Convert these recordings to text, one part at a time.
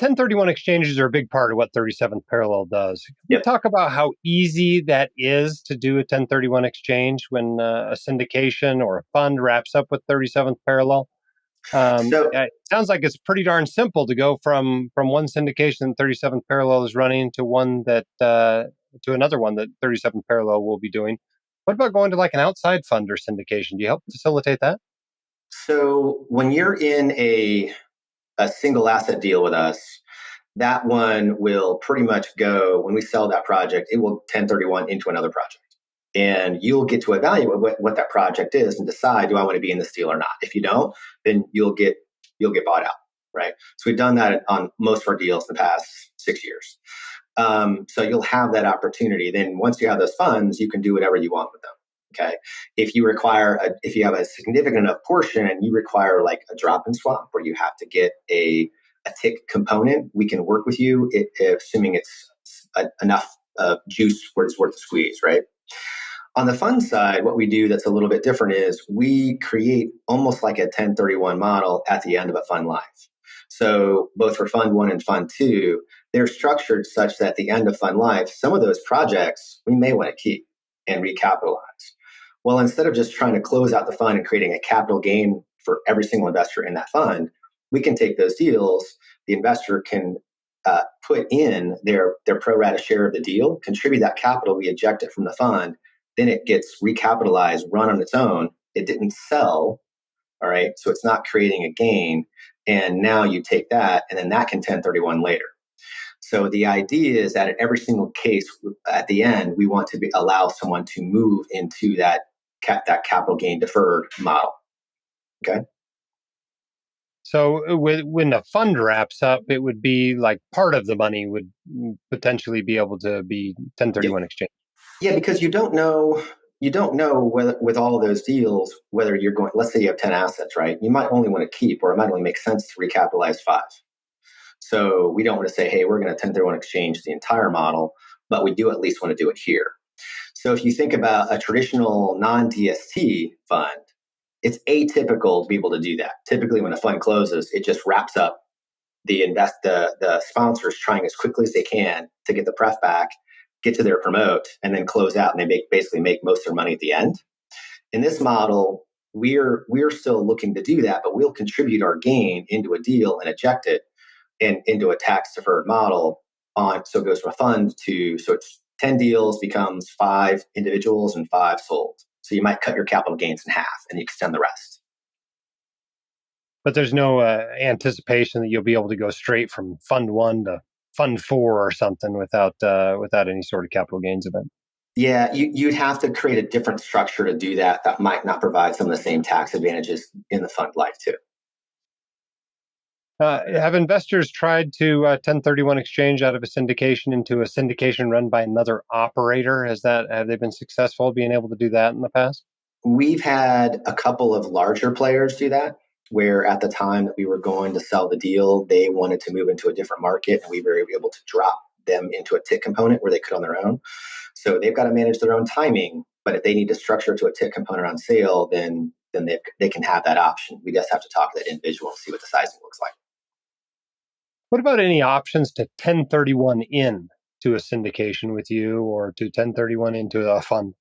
1031 exchanges are a big part of what 37th Parallel does. Can you Yep. talk about how easy that is to do a 1031 exchange when a syndication or a fund wraps up with 37th Parallel? So It sounds like it's pretty darn simple to go from one syndication 37th Parallel is running to one that to another one that 37th Parallel will be doing. What about going to like an outside fund or syndication? Do you help facilitate that? so when you're in a single asset deal with us, that one will pretty much go when we sell that project, it will 1031 into another project. And you'll get to evaluate what that project is and decide, do I want to be in this deal or not? If you don't, then you'll get bought out, right? So we've done that on most of our deals in the past 6 years. So you'll have that opportunity. Then once you have those funds, you can do whatever you want with them. Okay. If you have a significant enough portion and you require like a drop in swap where you have to get a tick component, we can work with you, assuming it's enough juice where it's worth the squeeze, right? On the fund side, what we do that's a little bit different is we create almost like a 1031 model at the end of a fund life. So both for Fund 1 and Fund 2, they're structured such that at the end of fund life, some of those projects we may want to keep and recapitalize. Well, instead of just trying to close out the fund and creating a capital gain for every single investor in that fund, we can take those deals. The investor can put in their pro rata share of the deal, contribute that capital, we eject it from the fund, then it gets recapitalized, run on its own. It didn't sell, all right? So it's not creating a gain. And now you take that, and then that can 1031 later. So the idea is that in every single case, at the end, we want to allow someone to move into that capital gain deferred model. Okay. So when the fund wraps up, it would be like part of the money would potentially be able to be 1031 exchange. Yeah, because you don't know whether with all of those deals whether you're going. Let's say you have 10 assets, right? You might only want to keep, or it might only make sense to recapitalize 5. So we don't want to say, hey, we're going to 1031 exchange the entire model, but we do at least want to do it here. So if you think about a traditional non-DST fund, it's atypical to be able to do that. Typically, when a fund closes, it just wraps up. The sponsors trying as quickly as they can to get the pref back, get to their promote, and then close out, and they basically make most of their money at the end. In this model, we're still looking to do that, but we'll contribute our gain into a deal and eject it and into a tax deferred model so it goes from a fund so it's 10 deals becomes 5 individuals and 5 sold. So you might cut your capital gains in half and you extend the rest. But there's no anticipation that you'll be able to go straight from Fund 1 to Fund 4 or something without any sort of capital gains event. Yeah, you'd have to create a different structure to do that. That might not provide some of the same tax advantages in the fund life too. Have investors tried to 1031 exchange out of a syndication into a syndication run by another operator? Have they been successful being able to do that in the past? We've had a couple of larger players do that, where at the time that we were going to sell the deal, they wanted to move into a different market, and we were able to drop them into a TIC component where they could on their own. So they've got to manage their own timing, but if they need to structure to a TIC component on sale, then they can have that option. We just have to talk to that individual and see what the sizing looks like. What about any options to 1031 in to a syndication with you, or to 1031 into a fund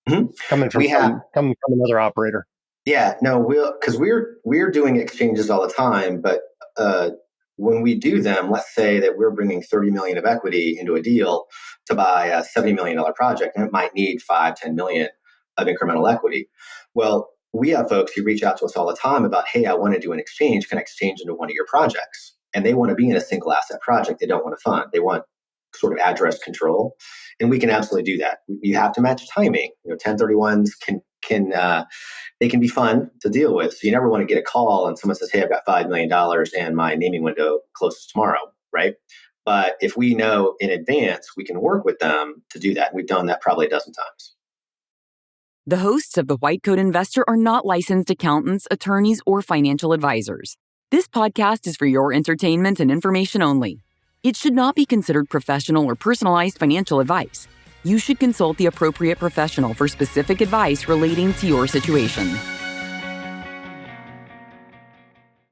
coming from another operator? Yeah, no, because we're doing exchanges all the time, but when we do them, let's say that we're bringing 30 million of equity into a deal to buy a $70 million project, and it might need 5-10 million of incremental equity. Well, we have folks who reach out to us all the time about, hey, I want to do an exchange. Can I exchange into one of your projects? And they want to be in a single asset project. They don't want to fund. They want sort of address control. And we can absolutely do that. You have to match timing. 1031s they can be fun to deal with. So you never want to get a call and someone says, hey, I've got $5 million and my naming window closes tomorrow, right? But if we know in advance, we can work with them to do that. We've done that probably a dozen times. The hosts of The White Coat Investor are not licensed accountants, attorneys, or financial advisors. This podcast is for your entertainment and information only. It should not be considered professional or personalized financial advice. You should consult the appropriate professional for specific advice relating to your situation.